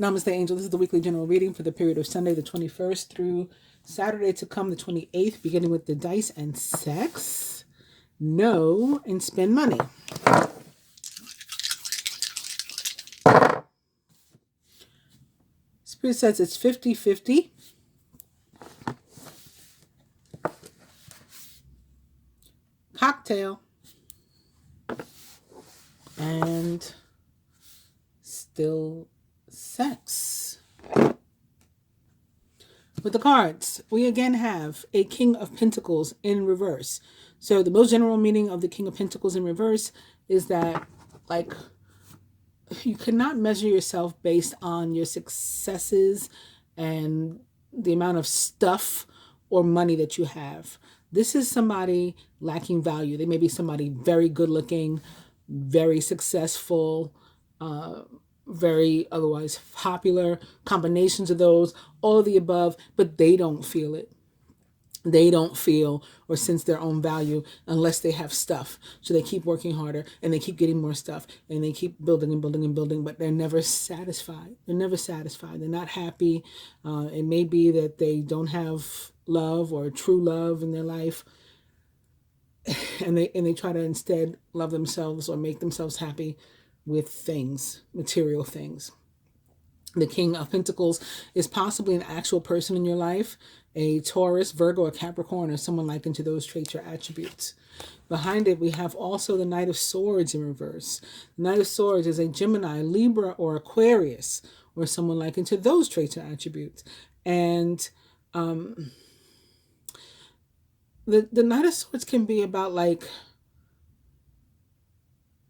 Namaste, Angel. This is the weekly general reading for the period of Sunday the 21st through Saturday to come the 28th, beginning with the dice and sex. Know and spend money. Spirit says it's 50-50. Cocktail. And still sex. With the cards, we again have a King of Pentacles in reverse. So the most general meaning of the King of Pentacles in reverse is that, like, you cannot measure yourself based on your successes and the amount of stuff or money that you have. This is somebody lacking value. They may be somebody very good looking, very successful, very otherwise popular, combinations of those, all of the above, but they don't feel it. They don't feel or sense their own value unless they have stuff. So they keep working harder and they keep getting more stuff and they keep building and building and building, but they're never satisfied. They're never satisfied. They're not happy. It may be that they don't have love or true love in their life. And they try to instead love themselves or make themselves happy with things, material things. The King of Pentacles is possibly an actual person in your life, a Taurus, Virgo, or Capricorn, or someone like into those traits or attributes. Behind it, we have also the Knight of Swords in reverse. The Knight of Swords is a Gemini, Libra, or Aquarius, or someone like into those traits or attributes. And the Knight of Swords can be about, like,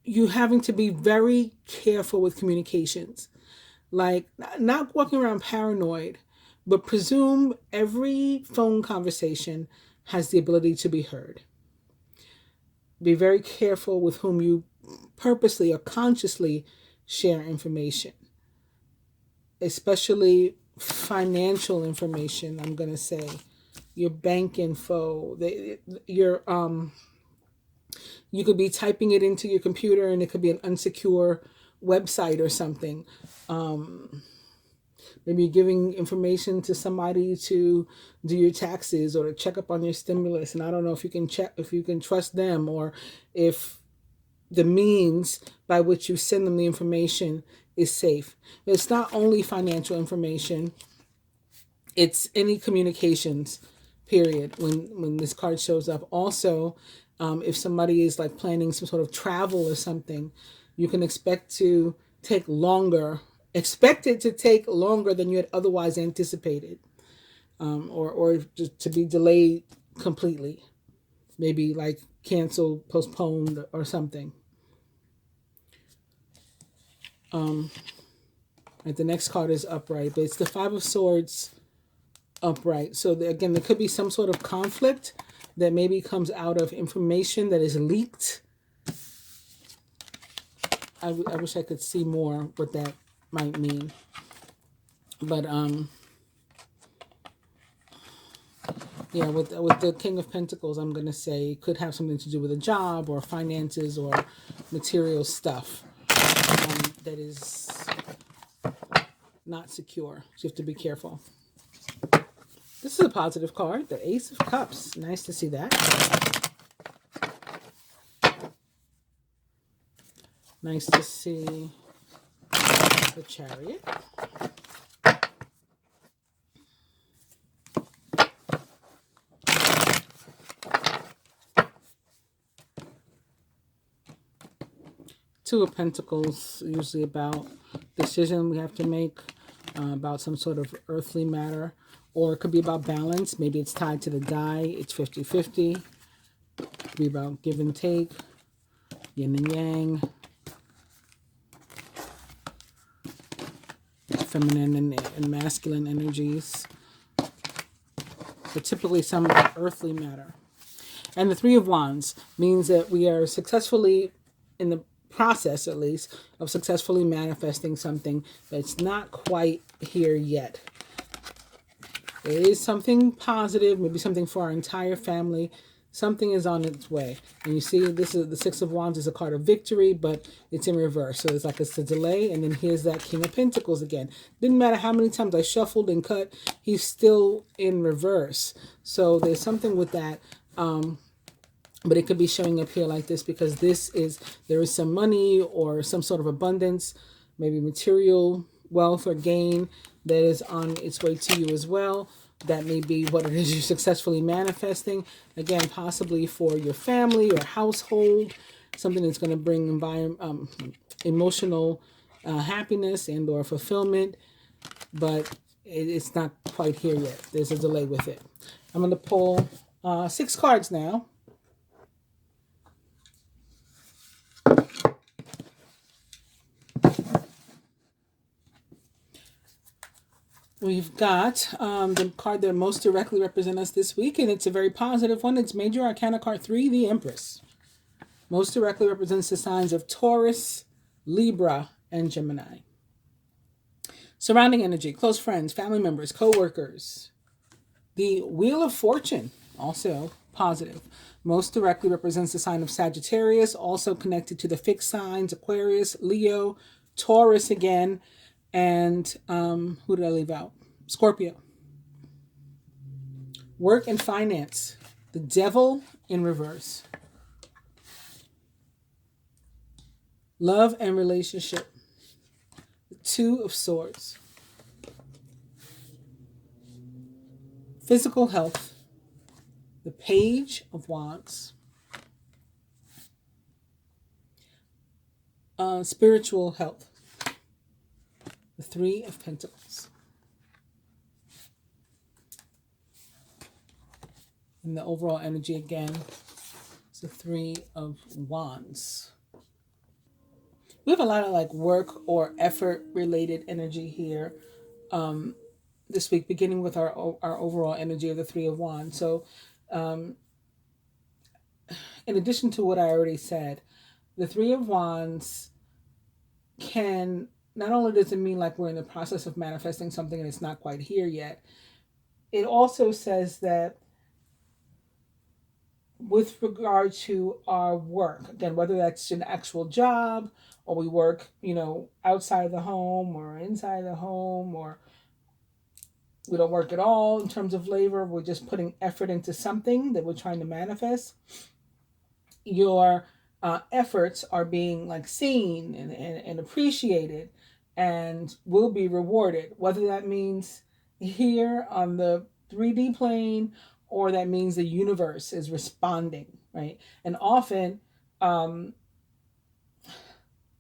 you having to be very careful with communications. Like, not walking around paranoid, but presume every phone conversation has the ability to be heard. Be very careful with whom you purposely or consciously share information, especially financial information, I'm going to say. Your bank info, you could be typing it into your computer and it could be an unsecure website or something. Maybe giving information to somebody to do your taxes or to check up on your stimulus. And I don't know if you can trust them, or if the means by which you send them the information is safe. It's not only financial information. It's any communications, period, when this card shows up. Also, if somebody is like planning some sort of travel or something, you can expect it to take longer than you had otherwise anticipated, or just to be delayed completely, maybe like canceled, postponed, or something. Right, the next card is upright, but it's the Five of Swords upright. So again, there could be some sort of conflict that maybe comes out of information that is leaked. I wish I could see more what that might mean. But yeah, with the King of Pentacles, I'm going to say it could have something to do with a job or finances or material stuff that is not secure. So you have to be careful. This is a positive card, the Ace of Cups. Nice to see that. Nice to see the Chariot. Two of Pentacles, usually about decision we have to make about some sort of earthly matter. Or it could be about balance. Maybe it's tied to the die. It's 50-50. It could be about give and take, yin and yang, feminine and masculine energies. But typically some earthly matter. And the Three of Wands means that we are successfully, in the process at least, of successfully manifesting something that's not quite here yet. It is something positive, maybe something for our entire family Something is on its way. And you see, this is the Six of Wands is a card of victory, but it's in reverse. So it's like it's a delay. And then here's that King of Pentacles again. Didn't matter how many times I shuffled and cut, he's still in reverse. So there's something with that. But it could be showing up here like this because there is some money or some sort of abundance, maybe material wealth or gain that is on its way to you as well. That may be what it is you're successfully manifesting. Again, possibly for your family or household, something that's going to bring emotional happiness and or fulfillment. But it's not quite here yet. There's a delay with it. I'm going to pull 6 cards now. We've got the card that most directly represents us this week, and it's a very positive one. It's Major Arcana card 3, the Empress. Most directly represents the signs of Taurus, Libra, and Gemini. Surrounding energy, close friends, family members, co-workers. The Wheel of Fortune, also positive. Most directly represents the sign of Sagittarius, also connected to the fixed signs, Aquarius, Leo, Taurus again, and who did I leave out? Scorpio. Work and finance. The Devil in reverse. Love and relationship. The Two of Swords. Physical health. The Page of Wands. Spiritual health. The Three of Pentacles. And the overall energy again is the Three of Wands. We have a lot of like work or effort related energy here this week, beginning with our overall energy of the Three of Wands. So in addition to what I already said, the Three of Wands can, not only does it mean like we're in the process of manifesting something and it's not quite here yet, it also says that with regard to our work, again, whether that's an actual job or we work, outside the home or inside the home, or we don't work at all in terms of labor, we're just putting effort into something that we're trying to manifest, your efforts are being like seen and appreciated and will be rewarded, whether that means here on the 3D plane or that means the universe is responding, right? And often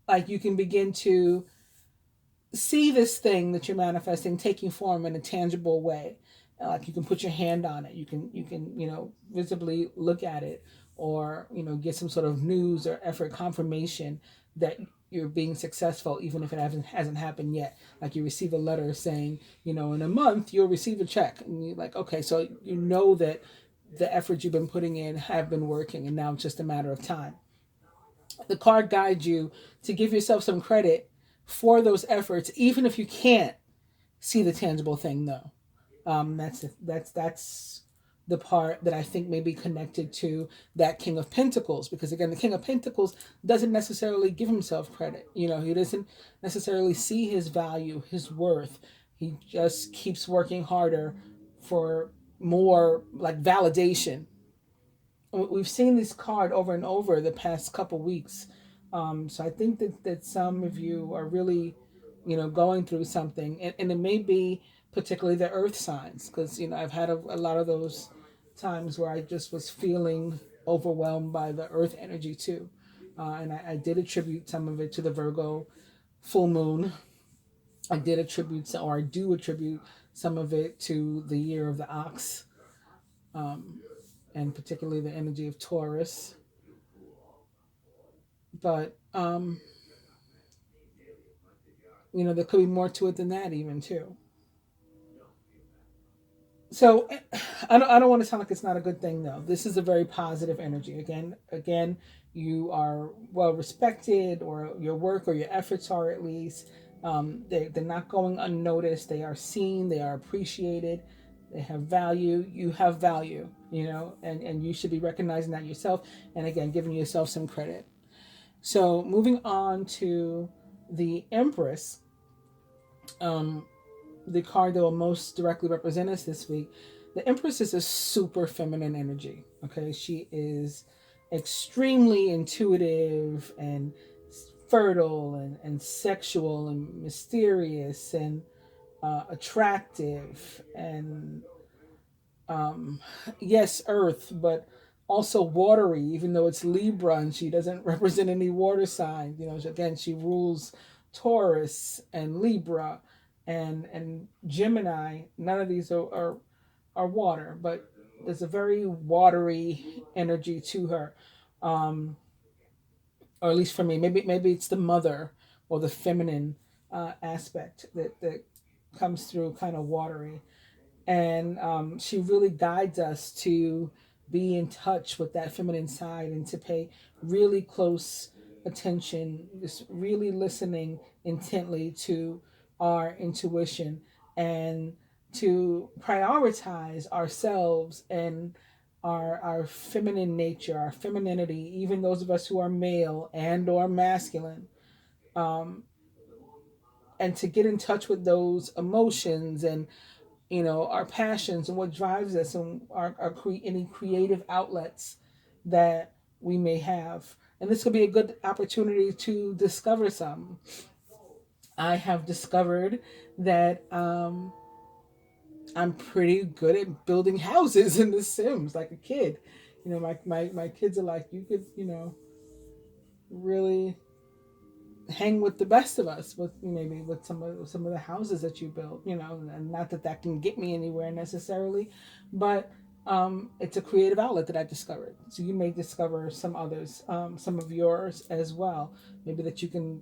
like you can begin to see this thing that you're manifesting taking form in a tangible way. Like you can put your hand on it, you can visibly look at it, or get some sort of news or effort confirmation that you're being successful, even if it hasn't happened yet. Like you receive a letter saying, in a month you'll receive a check, and you're like, okay, so you know that the effort you've been putting in have been working, and now it's just a matter of time. The card guides you to give yourself some credit for those efforts, even if you can't see the tangible thing, though. That's the part that I think may be connected to that King of Pentacles, because again, the King of Pentacles doesn't necessarily give himself credit. He doesn't necessarily see his value, his worth. He just keeps working harder for more like validation. We've seen this card over and over the past couple weeks. So I think that some of you are really, going through something, and it may be particularly the earth signs, because, I've had a lot of those times where I just was feeling overwhelmed by the earth energy too. And I did attribute some of it to the Virgo full moon. I do attribute some of it to the year of the ox, and particularly the energy of Taurus. But, there could be more to it than that even too. So I don't want to sound like it's not a good thing though. This is a very positive energy. Again, you are well respected, or your work or your efforts are at least. They're not going unnoticed. They are seen. They are appreciated. They have value. You have value, and you should be recognizing that yourself. And again, giving yourself some credit. So moving on to the Empress, the card that will most directly represent us this week. The Empress is a super feminine energy. Okay, she is extremely intuitive and fertile and sexual and mysterious and attractive and yes, earth, but also watery, even though it's Libra and she doesn't represent any water sign. Again, she rules Taurus and Libra and Gemini. None of these are water, but there's a very watery energy to her. Or at least for me, maybe it's the mother or the feminine aspect that comes through kind of watery, and she really guides us to be in touch with that feminine side and to pay really close attention, just really listening intently to our intuition and to prioritize ourselves and our feminine nature, our femininity, even those of us who are male and or masculine, um, and to get in touch with those emotions and our passions and what drives us and any creative outlets that we may have. And this could be a good opportunity to discover some. I have discovered that I'm pretty good at building houses in The Sims like a kid. My kids are like, you could, really hang with the best of us with maybe with some of the houses that you built, and not that that can get me anywhere necessarily, but it's a creative outlet that I discovered. So you may discover some others, some of yours as well. Maybe that you can,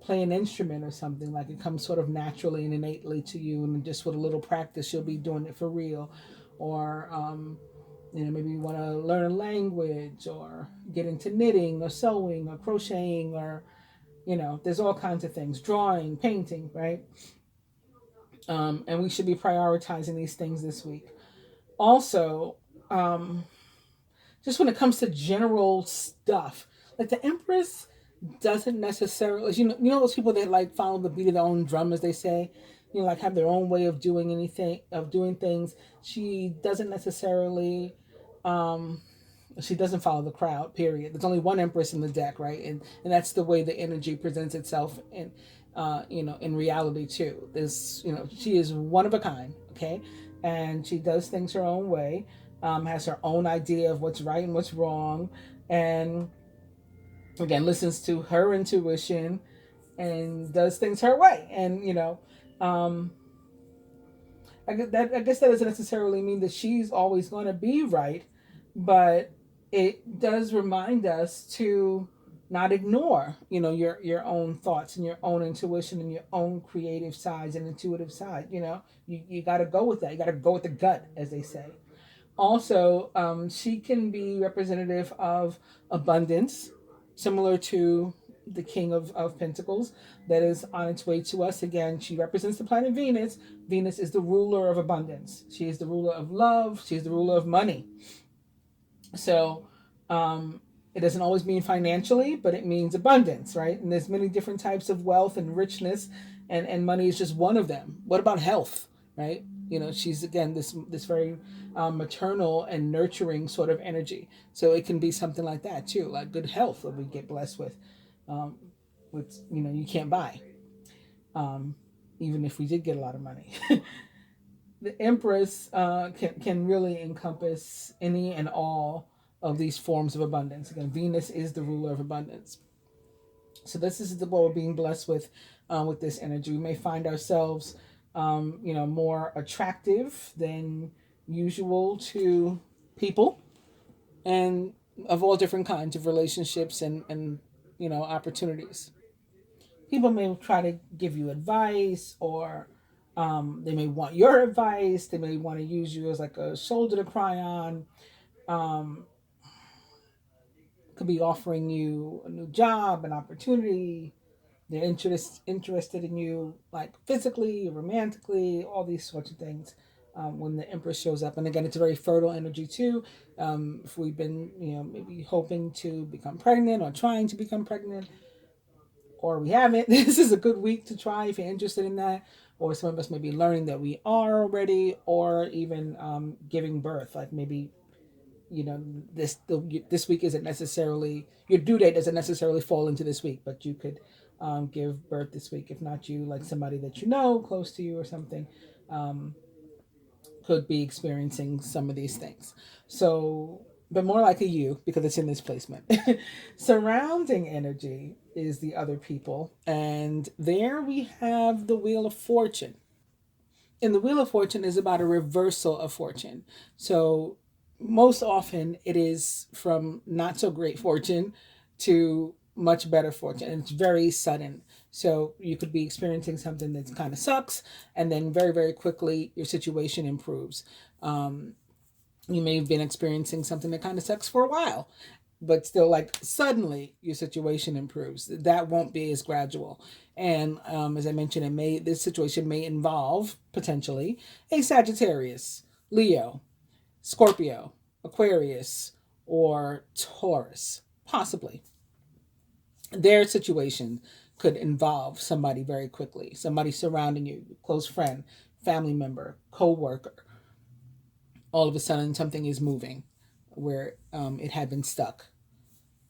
play an instrument or something, like it comes sort of naturally and innately to you, and just with a little practice you'll be doing it for real. Or maybe you want to learn a language or get into knitting or sewing or crocheting, or there's all kinds of things, drawing, painting, right? And we should be prioritizing these things this week. Also, just when it comes to general stuff, like the Empress doesn't necessarily, those people that like follow the beat of their own drum, as they say, like have their own way of doing things. She doesn't necessarily, she doesn't follow the crowd. Period. There's only one Empress in the deck, right? And that's the way the energy presents itself in reality too. She is one of a kind. Okay, and she does things her own way. Has her own idea of what's right and what's wrong, and again listens to her intuition and does things her way. And um, I guess that doesn't necessarily mean that she's always going to be right, but it does remind us to not ignore, your own thoughts and your own intuition and your own creative sides and intuitive side. You got to go with that. You got to go with the gut, as they say. Also, she can be representative of abundance, similar to the King of Pentacles that is on its way to us. Again, she represents the planet Venus. Venus is the ruler of abundance. She is the ruler of love. She's the ruler of money. So it doesn't always mean financially, but it means abundance, right? And there's many different types of wealth and richness, and money is just one of them. What about health, right? She's again this very maternal and nurturing sort of energy. So it can be something like that too, like good health that we get blessed um, with you can't buy, um, even if we did get a lot of money. The Empress can really encompass any and all of these forms of abundance. Again, Venus is the ruler of abundance. So this is what we're being blessed with this energy. We may find ourselves, more attractive than usual to people, and of all different kinds of relationships and opportunities. People may try to give you advice, or they may want your advice. They may want to use you as like a shoulder to cry on. Um, could be offering you a new job, an opportunity. They're interested in you, like physically, romantically, all these sorts of things. when the Empress shows up. And again, it's a very fertile energy too. If we've been, maybe hoping to become pregnant or trying to become pregnant, or we haven't, this is a good week to try if you're interested in that. Or some of us may be learning that we are already, or even giving birth. Like maybe, this week isn't necessarily, your due date doesn't necessarily fall into this week, but you could give birth this week. If not you, like somebody that you know close to you or something, um, could be experiencing some of these things. So, but more likely you, because it's in this placement. Surrounding energy is the other people. And there we have the Wheel of Fortune. And the Wheel of Fortune is about a reversal of fortune. So, most often it is from not so great fortune to much better fortune. And it's very sudden. So, you could be experiencing something that kind of sucks, and then very, very quickly your situation improves. You may have been experiencing something that kind of sucks for a while, but still, like, suddenly your situation improves. That won't be as gradual. And as I mentioned, this situation may involve potentially a Sagittarius, Leo, Scorpio, Aquarius, or Taurus, possibly. Their situation could involve somebody very quickly, somebody surrounding you, close friend, family member, co-worker. All of a sudden something is moving where it had been stuck.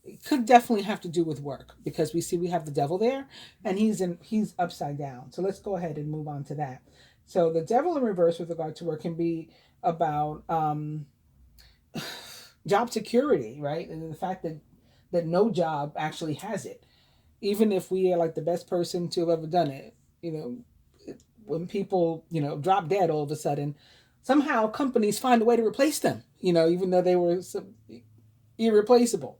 It could definitely have to do with work, because we have the devil there, and he's upside down. So let's go ahead and move on to that. So the devil in reverse with regard to work can be about job security, right? And the fact that no job actually has it, even if we are like the best person to have ever done it. When people drop dead all of a sudden, somehow companies find a way to replace them. Even though they were irreplaceable.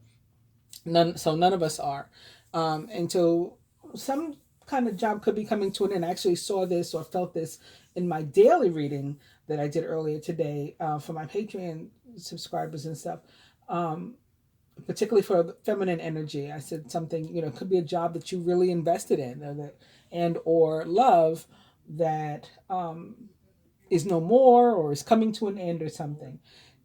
None of us are. And so some kind of job could be coming to an end. I actually saw this or felt this in my daily reading that I did earlier today for my Patreon subscribers and stuff. Particularly for the feminine energy, I said something. It could be a job that you really invested in, or love that is no more or is coming to an end or something.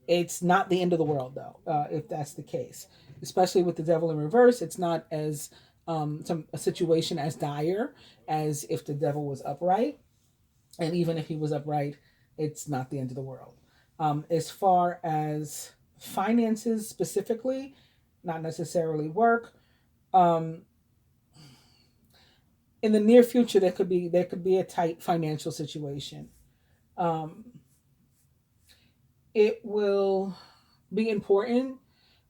It's not the end of the world, though, if that's the case. Especially with the devil in reverse, it's not as a situation as dire as if the devil was upright. And even if he was upright, it's not the end of the world. As far as finances specifically, not necessarily work. In the near future, there could be a tight financial situation. Um, it will be important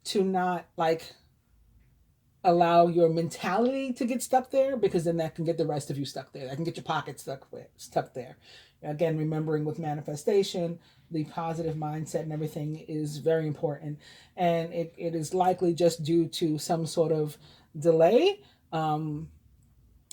to not like allow your mentality to get stuck there, because then that can get the rest of you stuck there. That can get your pocket stuck there. Again, remembering with manifestation, the positive mindset and everything is very important. And it is likely just due to some sort of delay.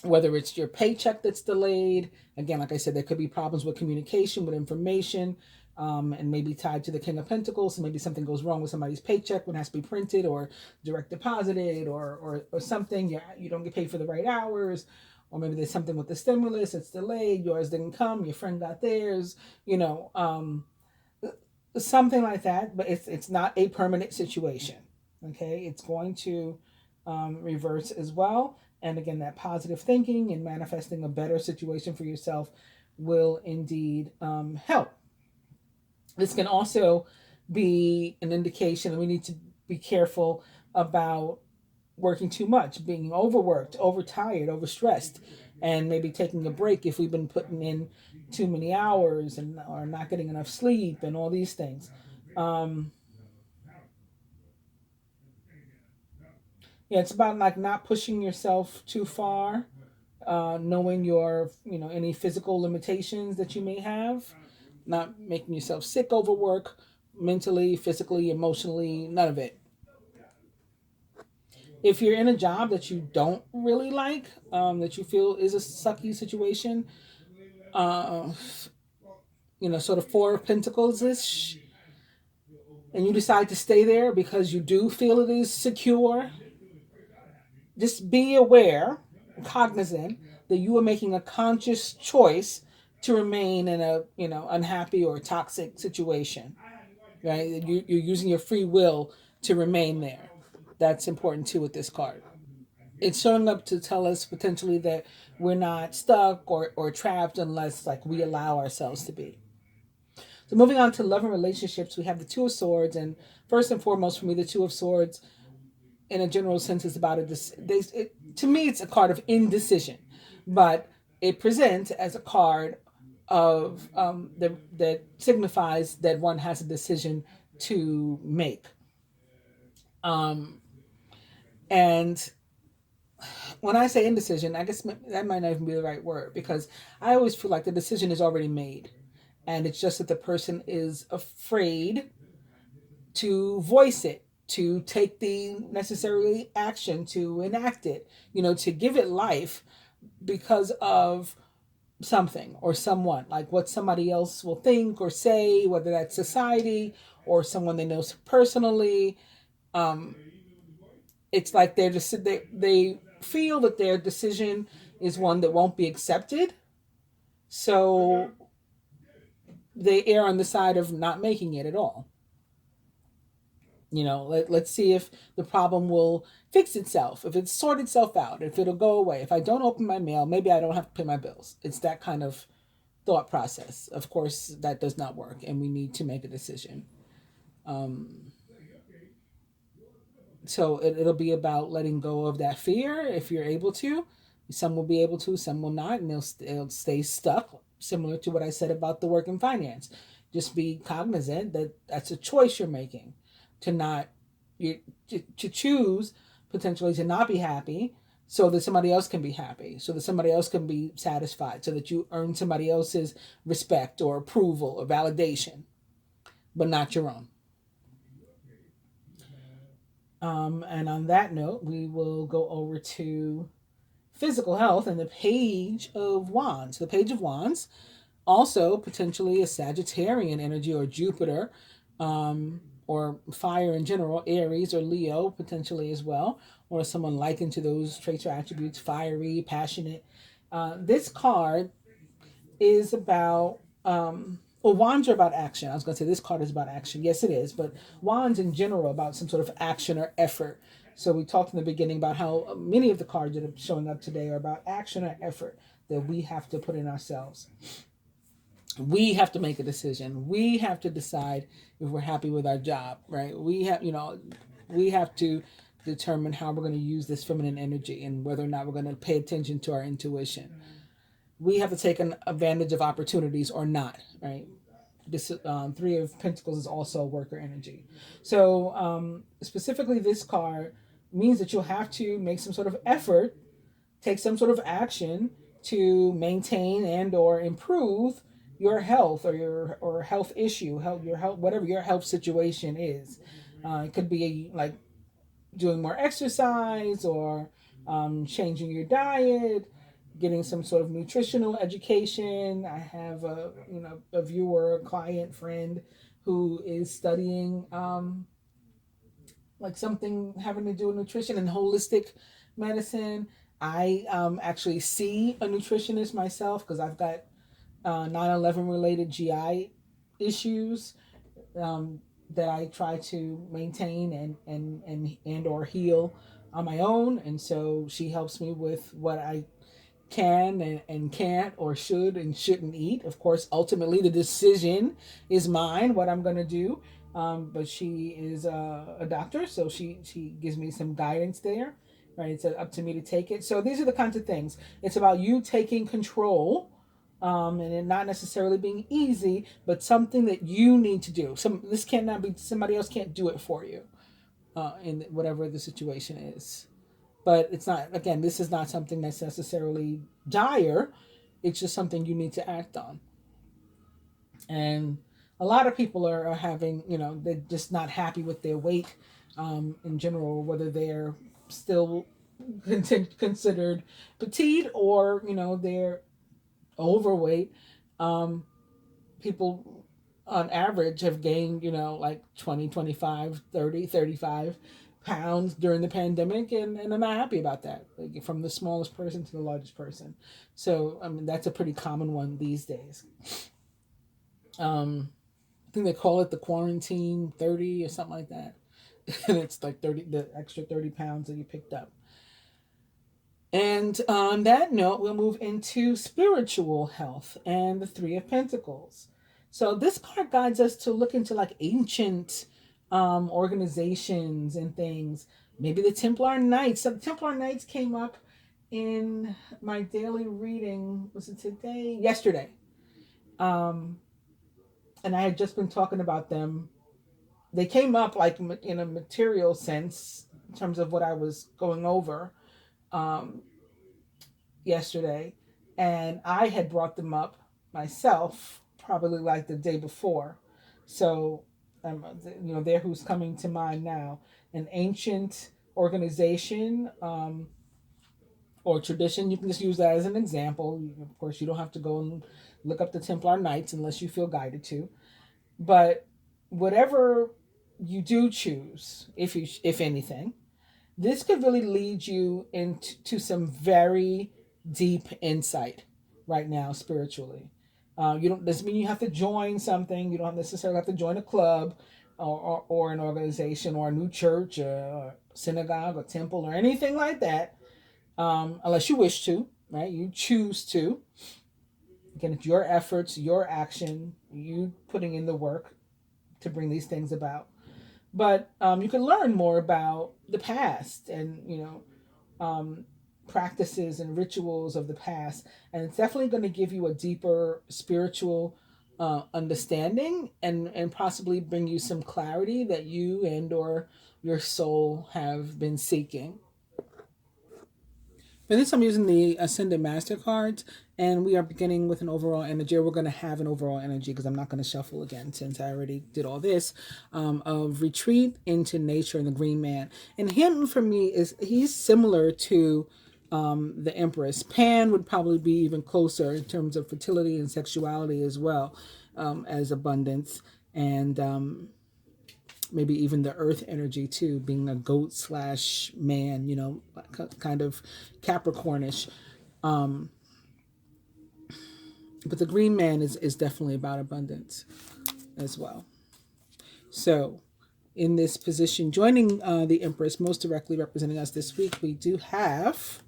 Whether it's your paycheck that's delayed. Again, like I said, there could be problems with communication, with information, and maybe tied to the King of Pentacles. So maybe something goes wrong with somebody's paycheck when it has to be printed or direct deposited, or something. You don't get paid for the right hours. Or maybe there's something with the stimulus, it's delayed, yours didn't come, your friend got theirs, something like that. But it's not a permanent situation. Okay, it's going to reverse as well. And again, that positive thinking and manifesting a better situation for yourself will indeed help. This can also be an indication that we need to be careful about working too much, being overworked, overtired, overstressed, and maybe taking a break if we've been putting in too many hours and or not getting enough sleep and all these things. Yeah, it's about like not pushing yourself too far, knowing your any physical limitations that you may have, not making yourself sick over work, mentally, physically, emotionally, none of it. If you're in a job that you don't really like, that you feel is a sucky situation, uh, sort of Four of Pentacles ish, and you decide to stay there because you do feel it is secure, just be aware, cognizant that you are making a conscious choice to remain in a, unhappy or toxic situation, right? You're using your free will to remain there. That's important too with this card. It's showing up to tell us potentially that we're not stuck or trapped unless like we allow ourselves to be. So moving on to love and relationships, we have the Two of Swords, and first and foremost for me, the Two of Swords, in a general sense, is about to me, it's a card of indecision, but it presents as a card of that signifies that one has a decision to make. And when I say indecision, I guess that might not even be the right word, because I always feel like the decision is already made, and it's just that the person is afraid to voice it, to take the necessary action to enact it, to give it life because of something or someone, like what somebody else will think or say, whether that's society or someone they know personally. It's like they feel that their decision is one that won't be accepted, so they err on the side of not making it at all. Let's see if the problem will fix itself, if it sort itself out, if it'll go away. If I don't open my mail, maybe I don't have to pay my bills. It's that kind of thought process. Of course, that does not work, and we need to make a decision. So it'll be about letting go of that fear if you're able to. Some will be able to, some will not, and they'll stay stuck, similar to what I said about the work and finance. Just be cognizant that that's a choice you're making, to not you to choose potentially to not be happy, so that somebody else can be happy, so that somebody else can be satisfied, so that you earn somebody else's respect or approval or validation, but not your own. And on that note, we will go over to physical health and the Page of Wands. The Page of Wands, also potentially a Sagittarian energy or Jupiter, or fire in general, Aries or Leo potentially as well, or someone likened to those traits or attributes, fiery, passionate. This card is about, well, wands are about action. I was going to say this card is about action. Yes, it is, but wands in general about some sort of action or effort. So we talked in the beginning about how many of the cards that are showing up today are about action or effort that we have to put in ourselves. We have to make a decision. We have to decide if we're happy with our job, right? We have to determine how we're going to use this feminine energy and whether or not we're going to pay attention to our intuition. We have to take an advantage of opportunities or not, right? This Three of Pentacles is also worker energy. So specifically, this card means that you'll have to make some sort of effort, take some sort of action to maintain and or improve your health or your health issue, your health, whatever your health situation is. It could be like doing more exercise or changing your diet, getting some sort of nutritional education. I have a viewer, a client, friend who is studying like something having to do with nutrition and holistic medicine. I actually see a nutritionist myself because I've got 9/11 related GI issues that I try to maintain and or heal on my own, and so she helps me with what I can and can't or should and shouldn't eat. Of course, ultimately the decision is mine what I'm going to do. But she is a doctor, so she gives me some guidance there. Right, it's up to me to take it. So these are the kinds of things. It's about you taking control, and it not necessarily being easy, but something that you need to do. This cannot be somebody else can't do it for you, in whatever the situation is. But it's not, again, this is not something that's necessarily dire. It's just something you need to act on. And a lot of people are having, they're just not happy with their weight in general, whether they're still considered petite or, they're overweight. People on average have gained, like 20, 25, 30, 35 pounds during the pandemic, and I'm not happy about that. Like from the smallest person to the largest person. So I mean that's a pretty common one these days. I think they call it the quarantine 30 or something like that. And it's like 30, the extra 30 pounds that you picked up. And on that note, we'll move into spiritual health and the Three of Pentacles. So this card guides us to look into like ancient organizations and things. Maybe the Templar Knights. So the Templar Knights came up in my daily reading. Was it today? Yesterday. Um, and I had just been talking about them. They came up like in a material sense in terms of what I was going over. Um, Yesterday, and I had brought them up myself probably like the day before. So, they're who's coming to mind now. An ancient organization or tradition. You can just use that as an example. Of course, you don't have to go and look up the Templar Knights unless you feel guided to. But whatever you do choose, if anything, this could really lead you into some very deep insight right now spiritually. You don't doesn't mean you have to join something. You don't necessarily have to join a club or an organization or a new church or synagogue or temple or anything like that, unless you wish to. Right? You choose to. Again, it's your efforts, your action, you putting in the work to bring these things about. But you can learn more about the past and practices and rituals of the past, and it's definitely going to give you a deeper spiritual understanding and possibly bring you some clarity that you and or your soul have been seeking. For this, I'm using the Ascended Master cards, and we are beginning with an overall energy. We're going to have an overall energy because I'm not going to shuffle again since I already did all this, of retreat into nature and the Green Man. And him, for me, he's similar to the Empress. Pan would probably be even closer in terms of fertility and sexuality as well, as abundance. And maybe even the earth energy too, being a goat slash man, kind of Capricornish. But the Green Man is definitely about abundance as well. So in this position, joining the Empress, most directly representing us this week, we do have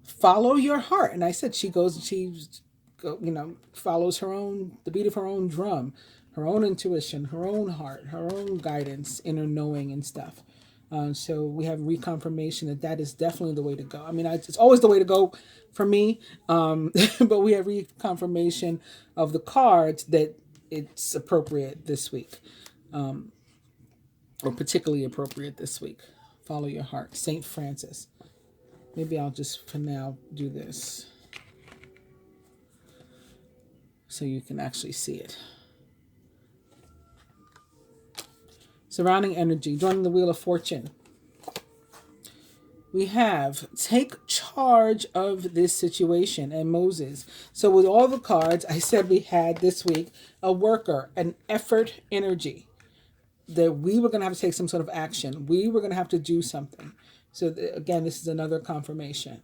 follow your heart. And I said she follows the beat of her own drum, her own intuition, her own heart, her own guidance, inner knowing and stuff. So we have reconfirmation that is definitely the way to go. I mean, it's always the way to go for me, but we have reconfirmation of the cards that it's appropriate this week, or particularly appropriate this week. Follow your heart, Saint Francis. Maybe I'll just for now do this so you can actually see it. Surrounding energy, joining the Wheel of Fortune. We have take charge of this situation and Moses. So with all the cards, I said we had this week a worker, an effort energy, that we were going to have to take some sort of action. We were going to have to do something. So again, this is another confirmation.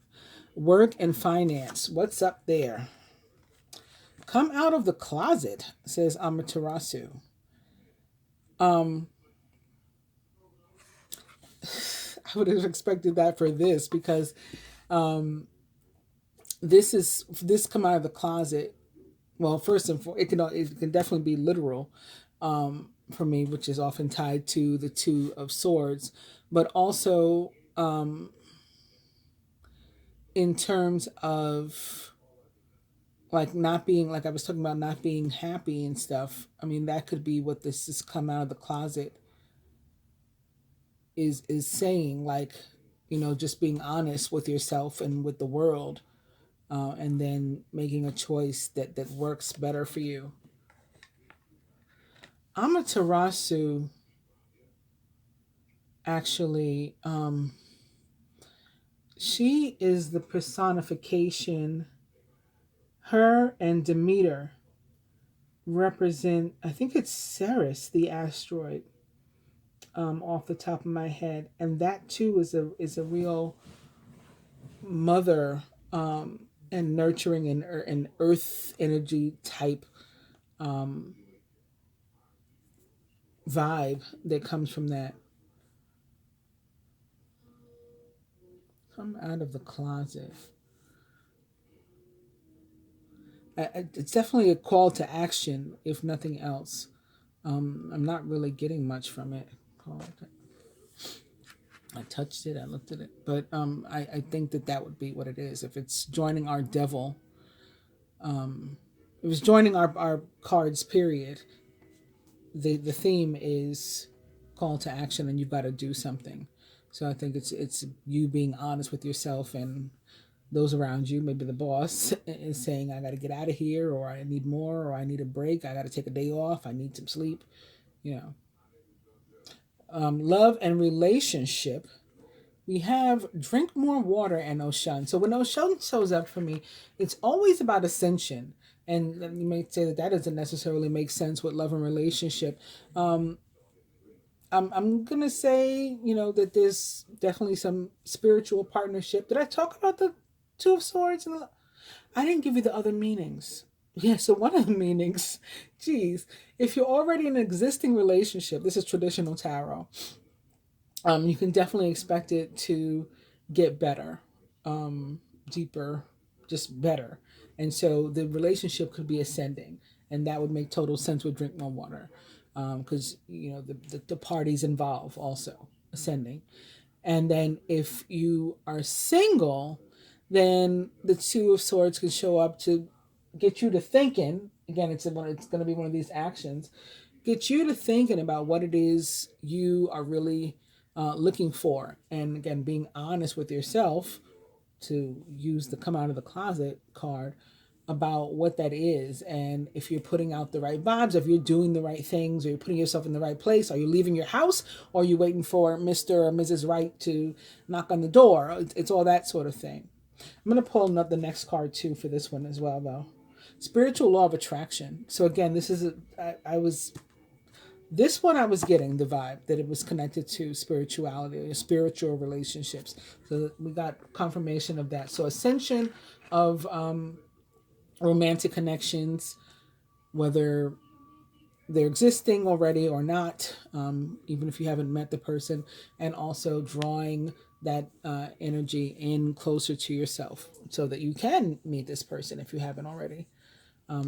Work and finance. What's up there? Come out of the closet, says Amaterasu. I would have expected that for this because this come out of the closet. Well, first and foremost, it can definitely be literal for me, which is often tied to the Two of Swords, but also in terms of like not being, like I was talking about, not being happy and stuff. I mean, that could be what this has come out of the closet is saying, like, just being honest with yourself and with the world, and then making a choice that works better for you. Amaterasu actually, she is the personification. Her and Demeter represent, I think it's Ceres, the asteroid. off the top of my head, and that too is a real mother and nurturing and earth energy type vibe that comes from that. Come out of the closet. It's definitely a call to action, if nothing else. I'm not really getting much from it. I touched it, I looked at it, but I think that would be what it is. If it's joining our devil, it was joining our cards. Period. The theme is call to action, and you've got to do something. So I think it's you being honest with yourself and those around you. Maybe the boss is saying, I got to get out of here, or I need more, or I need a break, I got to take a day off, I need some sleep, you know. Love and relationship, we have drink more water and Oshun. So when Oshun shows up for me, it's always about ascension. And you may say that doesn't necessarily make sense with love and relationship. I'm going to say, that there's definitely some spiritual partnership. Did I talk about the Two of Swords? I didn't give you the other meanings. Yeah, so one of the meanings, geez, if you're already in an existing relationship, this is traditional tarot, you can definitely expect it to get better, deeper, just better. And so the relationship could be ascending, and that would make total sense with drink more water, because the parties involved also ascending. And then if you are single, then the Two of Swords can show up to get you to thinking. Again, it's going to be one of these actions. Get you to thinking about what it is you are really looking for. And again, being honest with yourself, to use the come out of the closet card, about what that is, and if you're putting out the right vibes, if you're doing the right things, or you're putting yourself in the right place. Are you leaving your house, or are you waiting for Mr. or Mrs. Right to knock on the door? It's all that sort of thing. I'm going to pull up the next card too for this one as well, though. Spiritual law of attraction. So again, this is this one I was getting the vibe that it was connected to spirituality or spiritual relationships. So we got confirmation of that. So ascension of romantic connections, whether they're existing already or not, even if you haven't met the person, and also drawing that energy in closer to yourself so that you can meet this person if you haven't already.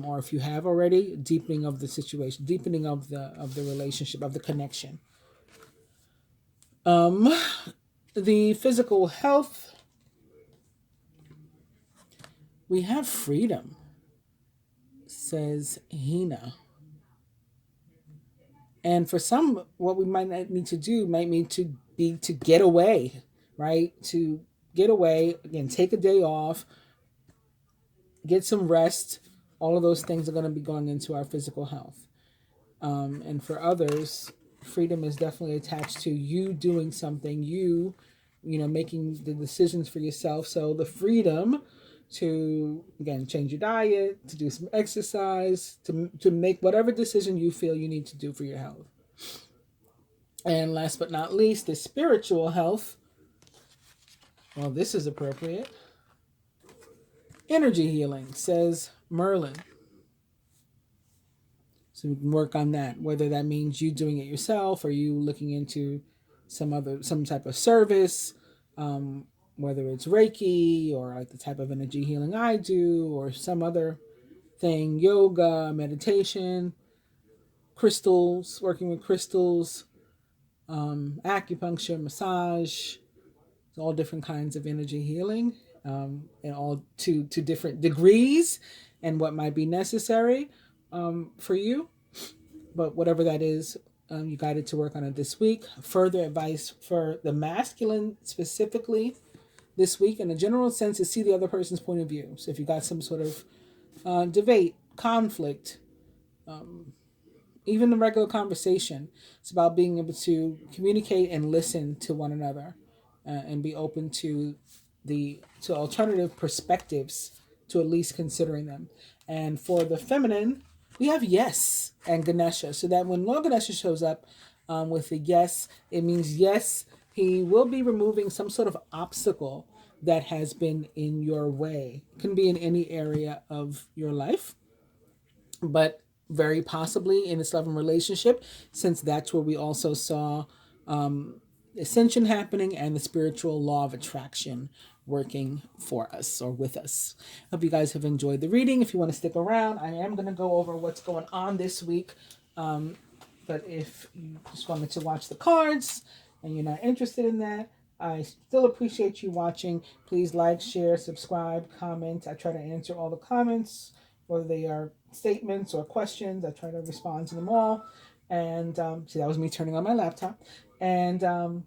Or if you have already, deepening of the situation, deepening of the relationship, of the connection. The physical health, we have freedom, says Hina. And for some, what we might need to do might need to be to get away, right? To get away, again, take a day off, get some rest. All of those things are going to be going into our physical health. And for others, freedom is definitely attached to you doing something, making the decisions for yourself. So the freedom to, again, change your diet, to do some exercise, to make whatever decision you feel you need to do for your health. And last but not least, the spiritual health. Well, this is appropriate. Energy healing, says Merlin. So we can work on that, whether that means you doing it yourself or you looking into some type of service, whether it's Reiki or like the type of energy healing I do, or some other thing, yoga, meditation, crystals, working with crystals, acupuncture, massage, all different kinds of energy healing, and all to different degrees and what might be necessary for you. But whatever that is, you guided to work on it this week. Further advice for the masculine specifically this week, in a general sense, is see the other person's point of view. So if you got some sort of debate, conflict, even the regular conversation, it's about being able to communicate and listen to one another, and be open to alternative perspectives, to at least considering them. And for the feminine, we have Yes and Ganesha, so that when Lord Ganesha shows up, With the yes, it means yes, he will be removing some sort of obstacle that has been in your way. It can be in any area of your life, but very possibly in this loving relationship, since that's where we also saw ascension happening and the spiritual law of attraction working for us or with us. Hope you guys have enjoyed the reading. If you want to stick around, I am going to go over what's going on this week. But if you just wanted to watch the cards and you're not interested in that, I still appreciate you watching. Please like, share, subscribe, comment. I try to answer all the comments, whether they are statements or questions. I try to respond to them all. And see, that was me turning on my laptop. And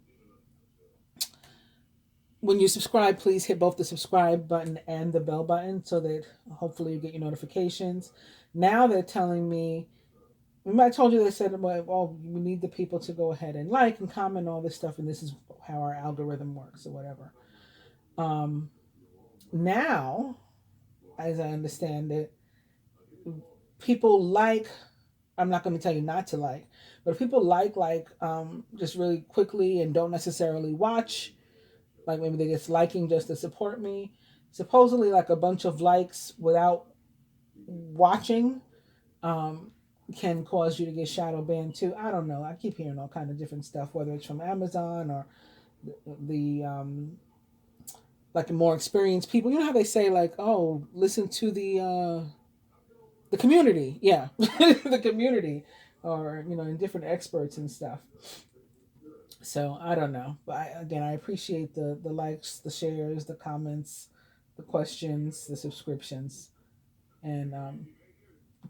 when you subscribe, please hit both the subscribe button and the bell button so that hopefully you get your notifications. Now they're telling me, remember I told you they said, well, we need the people to go ahead and like and comment all this stuff, and this is how our algorithm works or whatever. Now, as I understand it, people like, I'm not going to tell you not to like, but if people like just really quickly and don't necessarily watch, like maybe they're just liking just to support me, supposedly like a bunch of likes without watching can cause you to get shadow banned too. I don't know. I keep hearing all kind of different stuff, whether it's from Amazon or the like more experienced people. You know how they say like, oh, listen to the community, yeah, the community, or in different experts and stuff. So I don't know, but again, I appreciate the likes, the shares, the comments, the questions, the subscriptions, and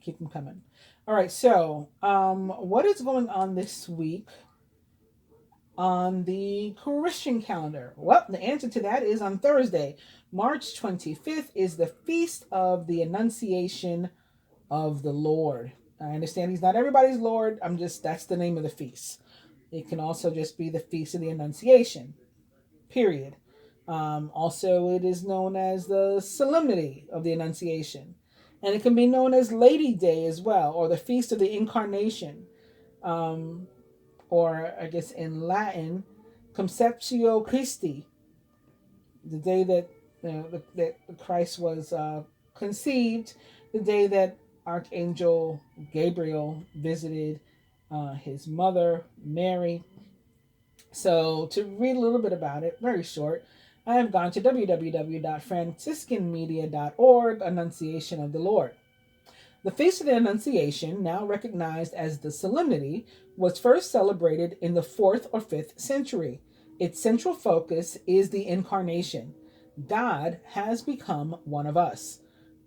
keep them coming. All right, so what is going on this week on the Christian calendar? Well, the answer to that is on Thursday, March 25th, is the feast of the Annunciation of the Lord. I understand he's not everybody's Lord. That's the name of the feast. It can also just be the Feast of the Annunciation, period. Also, it is known as the Solemnity of the Annunciation. And it can be known as Lady Day as well, or the Feast of the Incarnation. Or, I guess in Latin, Conceptio Christi, the day that, that Christ was conceived, the day that Archangel Gabriel visited his mother, Mary. So to read a little bit about it, very short, I have gone to www.franciscanmedia.org, Annunciation of the Lord. The Feast of the Annunciation, now recognized as the Solemnity, was first celebrated in the 4th or 5th century. Its central focus is the Incarnation. God has become one of us.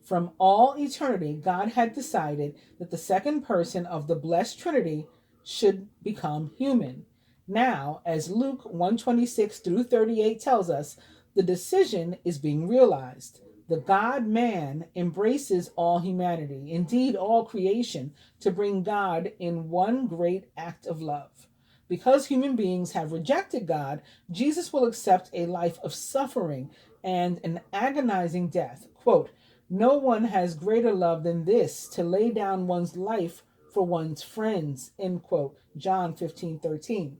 From all eternity, God had decided that the second person of the blessed Trinity should become human. Now, as Luke 1:26 through 38 tells us, the decision is being realized. The God-man embraces all humanity, indeed all creation, to bring God in one great act of love. Because human beings have rejected God, Jesus will accept a life of suffering and an agonizing death. Quote, "No one has greater love than this, to lay down one's life for one's friends," end quote. John 15:13.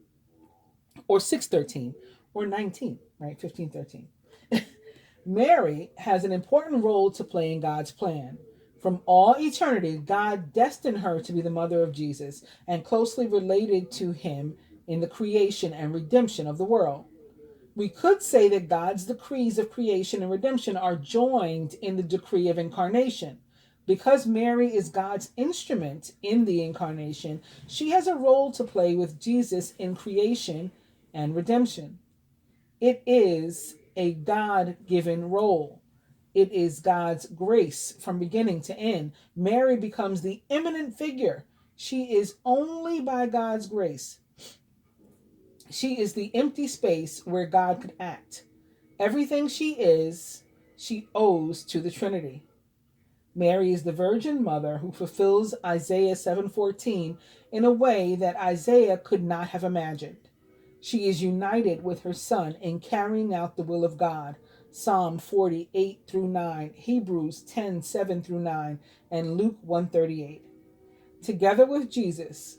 Or 6:13, or 19, right? 15:13. Mary has an important role to play in God's plan. From all eternity, God destined her to be the mother of Jesus and closely related to him in the creation and redemption of the world. We could say that God's decrees of creation and redemption are joined in the decree of incarnation. Because Mary is God's instrument in the incarnation, she has a role to play with Jesus in creation and redemption. It is a God-given role. It is God's grace from beginning to end. Mary becomes the eminent figure. She is only by God's grace. She is the empty space where God could act. Everything she is, she owes to the Trinity. Mary is the Virgin Mother who fulfills Isaiah 7:14 in a way that Isaiah could not have imagined. She is united with her Son in carrying out the will of God. Psalm 48 through 9, Hebrews 10:7 through 9, and Luke 1:38. Together with Jesus,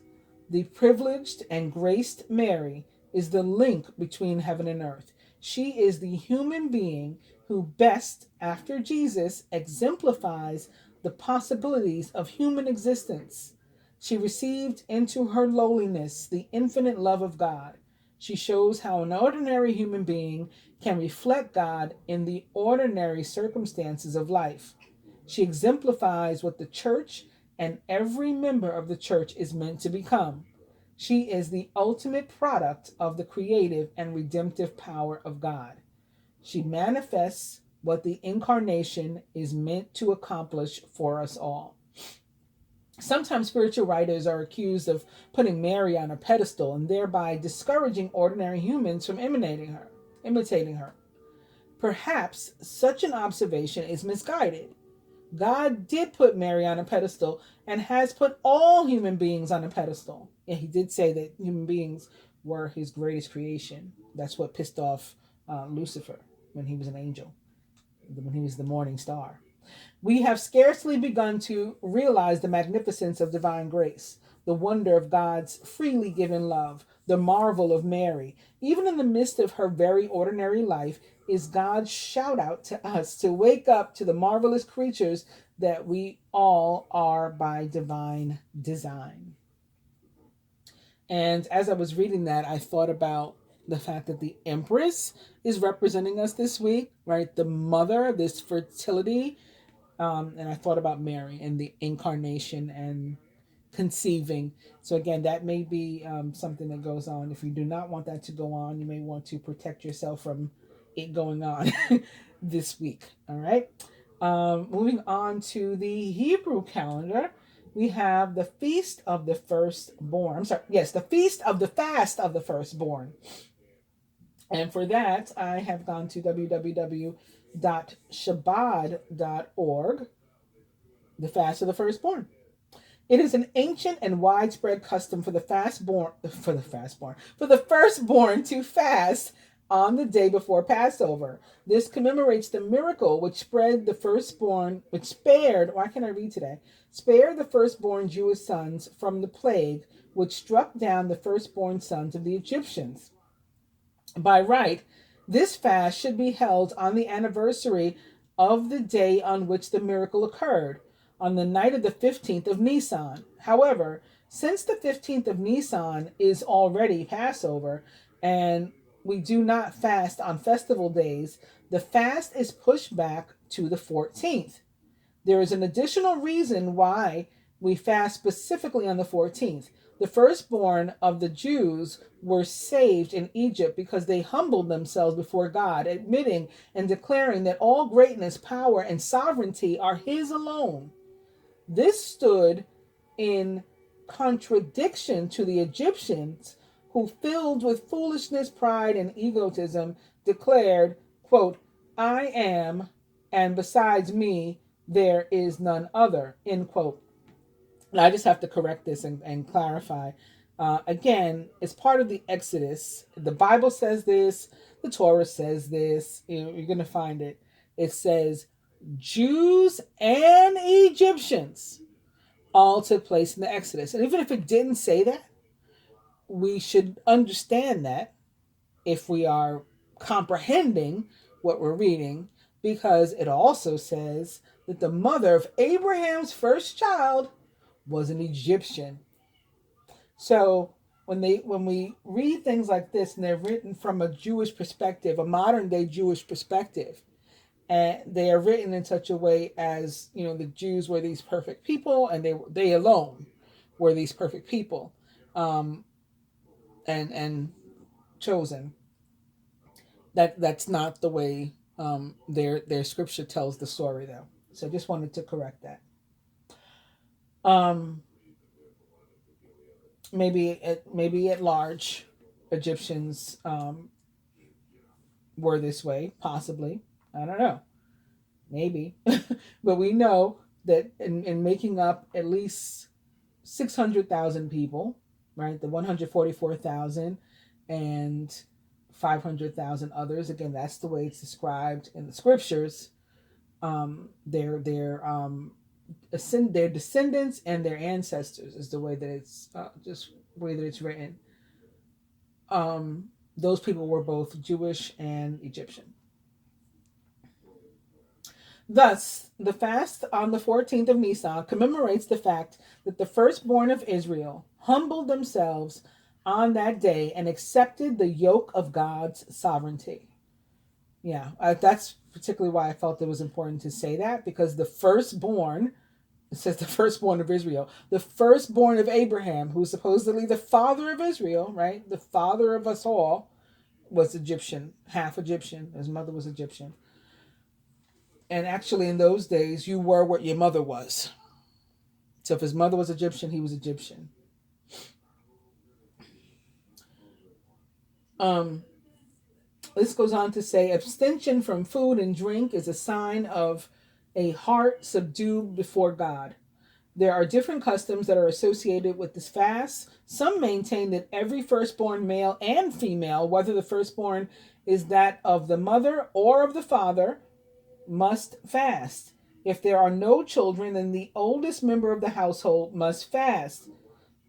The privileged and graced Mary is the link between heaven and earth. She is the human being who best, after Jesus, exemplifies the possibilities of human existence. She received into her lowliness the infinite love of God. She shows how an ordinary human being can reflect God in the ordinary circumstances of life. She exemplifies what the church and every member of the church is meant to become. She is the ultimate product of the creative and redemptive power of God. She manifests what the incarnation is meant to accomplish for us all. Sometimes spiritual writers are accused of putting Mary on a pedestal and thereby discouraging ordinary humans from imitating her. Perhaps such an observation is misguided. God did put Mary on a pedestal and has put all human beings on a pedestal. And he did say that human beings were his greatest creation. That's what pissed off Lucifer when he was an angel, when he was the morning star. We have scarcely begun to realize the magnificence of divine grace, the wonder of God's freely given love, the marvel of Mary. Even in the midst of her very ordinary life, is God's shout out to us to wake up to the marvelous creatures that we all are by divine design. And as I was reading that, I thought about the fact that the Empress is representing us this week, right? The mother, this fertility. And I thought about Mary and the incarnation and conceiving. So again, that may be something that goes on. If you do not want that to go on, you may want to protect yourself from it going on this week. All right. Moving on to the Hebrew calendar, we have the Feast of the Firstborn. I'm sorry. Yes, the Feast of the Fast of the Firstborn. And for that, I have gone to www.shabbat.org, the Fast of the Firstborn. It is an ancient and widespread custom for the firstborn to fast on the day before Passover. This commemorates the miracle which spared the firstborn Jewish sons from the plague which struck down the firstborn sons of the Egyptians. By right, this fast should be held on the anniversary of the day on which the miracle occurred, on the night of the 15th of Nisan. However, since the 15th of Nisan is already Passover, and we do not fast on festival days, the fast is pushed back to the 14th. There is an additional reason why we fast specifically on the 14th. The firstborn of the Jews were saved in Egypt because they humbled themselves before God, admitting and declaring that all greatness, power, and sovereignty are His alone. This stood in contradiction to the Egyptians who, filled with foolishness, pride, and egotism, declared, quote, I am, and besides me, there is none other, end quote. And I just have to correct this and clarify. Again, it's part of the Exodus. The Bible says this. The Torah says this. You're going to find it. It says Jews and Egyptians all took place in the Exodus. And even if it didn't say that, we should understand that if we are comprehending what we're reading, because it also says that the mother of Abraham's first child was an Egyptian. So when we read things like this and they're written from a Jewish perspective, a modern day Jewish perspective, and they are written in such a way as, the Jews were these perfect people, and they alone were these perfect people, and chosen. That's not the way their scripture tells the story, though. So I just wanted to correct that. Maybe at large, Egyptians were this way, possibly. I don't know. Maybe. But we know that in making up at least 600,000 people, right? The 144,000 and 500,000 others. Again, that's the way it's described in the scriptures. Their descendants and their ancestors is the way that it's just way that it's written, those people were both Jewish and Egyptian. Thus, the fast on the 14th of Nisan commemorates the fact that the firstborn of Israel humbled themselves on that day and accepted the yoke of God's sovereignty. Yeah, that's particularly why I felt it was important to say that, because the firstborn, it says the firstborn of Israel, the firstborn of Abraham, who's supposedly the father of Israel, right? The father of us all, was Egyptian, half Egyptian. His mother was Egyptian. And actually, in those days, you were what your mother was. So if his mother was Egyptian, he was Egyptian. This goes on to say, abstention from food and drink is a sign of a heart subdued before God. There are different customs that are associated with this fast. Some maintain that every firstborn male and female, whether the firstborn is that of the mother or of the father, must fast. If there are no children, then the oldest member of the household must fast.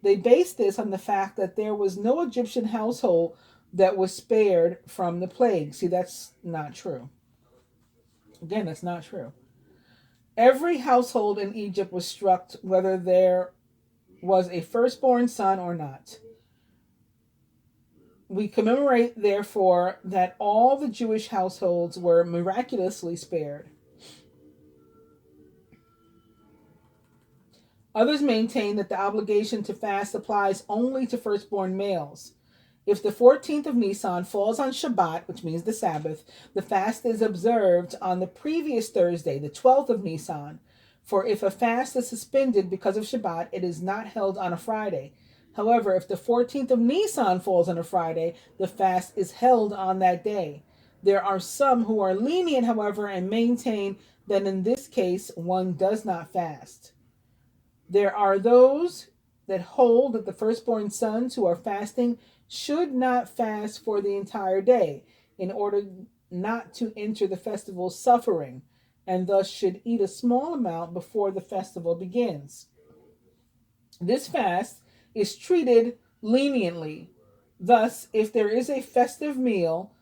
They base this on the fact that there was no Egyptian household that was spared from the plague. See, that's not true. Again, that's not true. Every household in Egypt was struck, whether there was a firstborn son or not. We commemorate, therefore, that all the Jewish households were miraculously spared. Others maintain that the obligation to fast applies only to firstborn males. If the 14th of Nisan falls on Shabbat, which means the Sabbath, the fast is observed on the previous Thursday, the 12th of Nisan. For if a fast is suspended because of Shabbat, it is not held on a Friday. However, if the 14th of Nisan falls on a Friday, the fast is held on that day. There are some who are lenient, however, and maintain that in this case, one does not fast. There are those that hold that the firstborn sons who are fasting should not fast for the entire day in order not to enter the festival suffering, and thus should eat a small amount before the festival begins. This fast is treated leniently. Thus, if there is a festive meal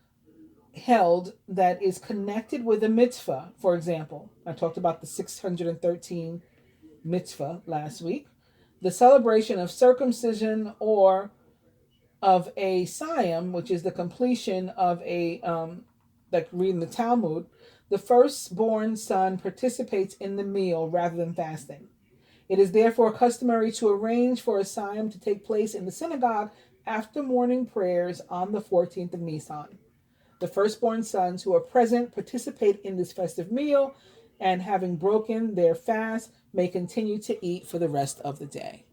held that is connected with a mitzvah, for example, I talked about the 613 mitzvah last week, the celebration of circumcision or of a siyam, which is the completion of a, like reading the Talmud, the firstborn son participates in the meal rather than fasting. It is therefore customary to arrange for a siyam to take place in the synagogue after morning prayers on the 14th of Nisan. The firstborn sons who are present participate in this festive meal, and having broken their fast, may continue to eat for the rest of the day.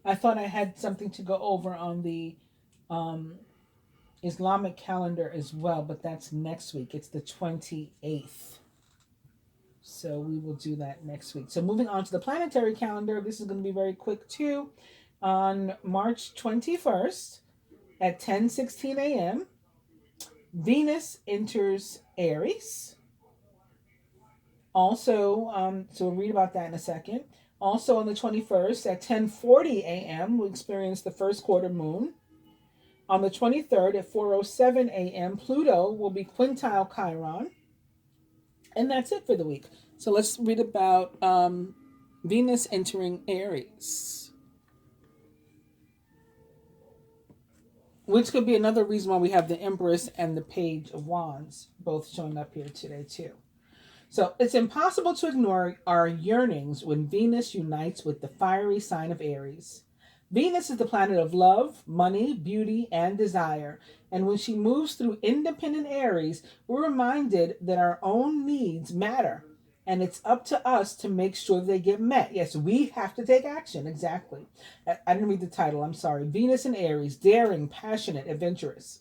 I thought I had something to go over on the Islamic calendar as well, but that's next week. It's the 28th. So we will do that next week. So moving on to the planetary calendar, this is going to be very quick too. On March 21st at 10:16 a.m., Venus enters Aries. Also, so we'll read about that in a second. Also on the 21st at 10:40 a.m., we'll experience the first quarter moon. On the 23rd at 4:07 a.m., Pluto will be quintile Chiron. And that's it for the week. So let's read about Venus entering Aries, which could be another reason why we have the Empress and the Page of Wands both showing up here today too. So it's impossible to ignore our yearnings when Venus unites with the fiery sign of Aries. Venus is the planet of love, money, beauty, and desire. And when she moves through independent Aries, we're reminded that our own needs matter. And it's up to us to make sure they get met. Yes, we have to take action. Exactly. I didn't read the title. I'm sorry. Venus in Aries, daring, passionate, adventurous.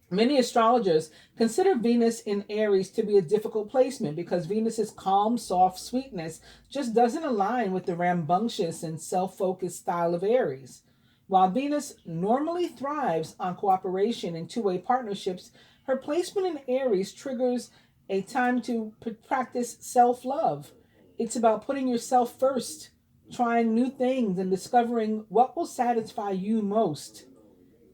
Many astrologers consider Venus in Aries to be a difficult placement because Venus's calm, soft sweetness just doesn't align with the rambunctious and self-focused style of Aries. While Venus normally thrives on cooperation and two-way partnerships, her placement in Aries triggers a time to practice self-love. It's about putting yourself first, trying new things, and discovering what will satisfy you most.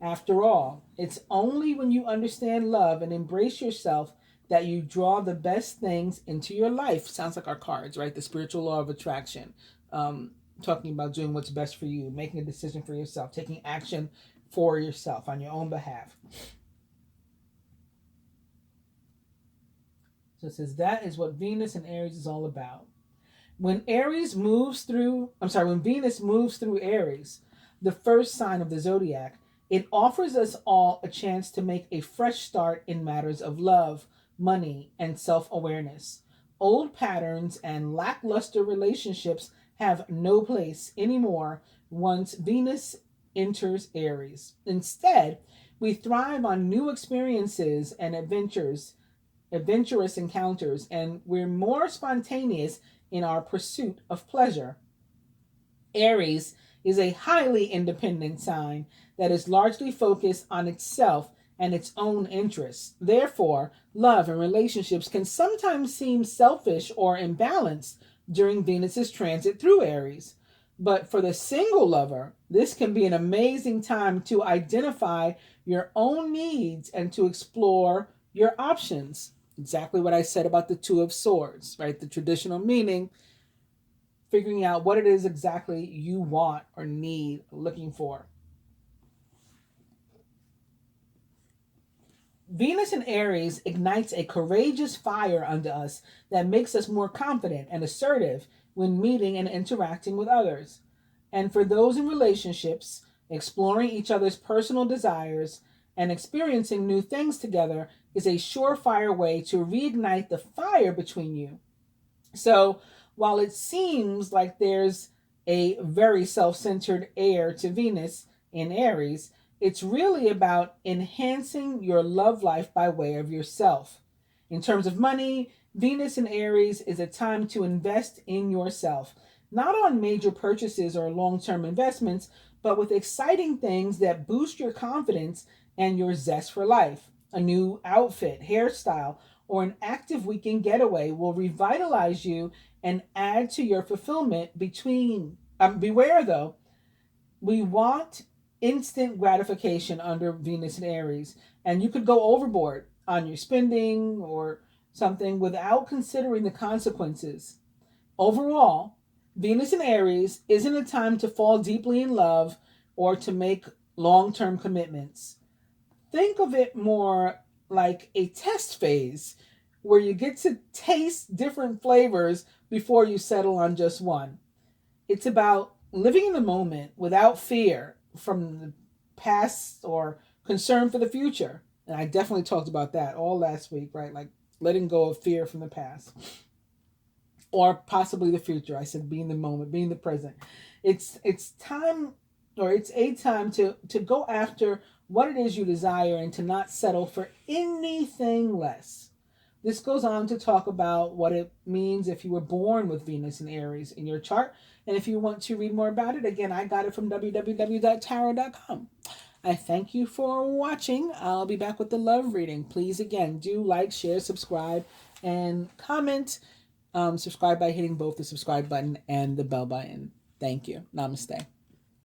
After all, it's only when you understand love and embrace yourself that you draw the best things into your life. Sounds like our cards, right? The spiritual law of attraction. Talking about doing what's best for you, making a decision for yourself, taking action for yourself on your own behalf. So it says that is what Venus and Aries is all about. When Venus moves through Aries, the first sign of the zodiac, it offers us all a chance to make a fresh start in matters of love, money, and self-awareness. Old patterns and lackluster relationships have no place anymore once Venus enters Aries. Instead, we thrive on new experiences and adventurous encounters, and we're more spontaneous in our pursuit of pleasure. Aries is a highly independent sign that is largely focused on itself and its own interests. Therefore, love and relationships can sometimes seem selfish or imbalanced during Venus's transit through Aries. But for the single lover, this can be an amazing time to identify your own needs and to explore your options. Exactly what I said about the Two of Swords, right? The traditional meaning, figuring out what it is exactly you want or need, looking for. Venus in Aries ignites a courageous fire under us that makes us more confident and assertive when meeting and interacting with others. And for those in relationships, exploring each other's personal desires and experiencing new things together is a surefire way to reignite the fire between you. So, while it seems like there's a very self centered air to Venus in Aries, it's really about enhancing your love life by way of yourself. In terms of money, Venus in Aries is a time to invest in yourself, not on major purchases or long term investments, but with exciting things that boost your confidence and your zest for life. A new outfit, hairstyle, or an active weekend getaway will revitalize you and add to your fulfillment. Beware though, we want instant gratification under Venus and Aries, and you could go overboard on your spending or something without considering the consequences. Overall, Venus in Aries isn't a time to fall deeply in love or to make long-term commitments. Think of it more like a test phase where you get to taste different flavors before you settle on just one. It's about living in the moment without fear from the past or concern for the future. And I definitely talked about that all last week, right? Like letting go of fear from the past or possibly the future. I said being the moment, being the present. It's time, or it's a time to go after what it is you desire and to not settle for anything less. This goes on to talk about what it means if you were born with Venus and Aries in your chart. And if you want to read more about it, again, I got it from www.tarot.com. I thank you for watching. I'll be back with the love reading. Please, again, do like, share, subscribe, and comment. Subscribe by hitting both the subscribe button and the bell button. Thank you. Namaste.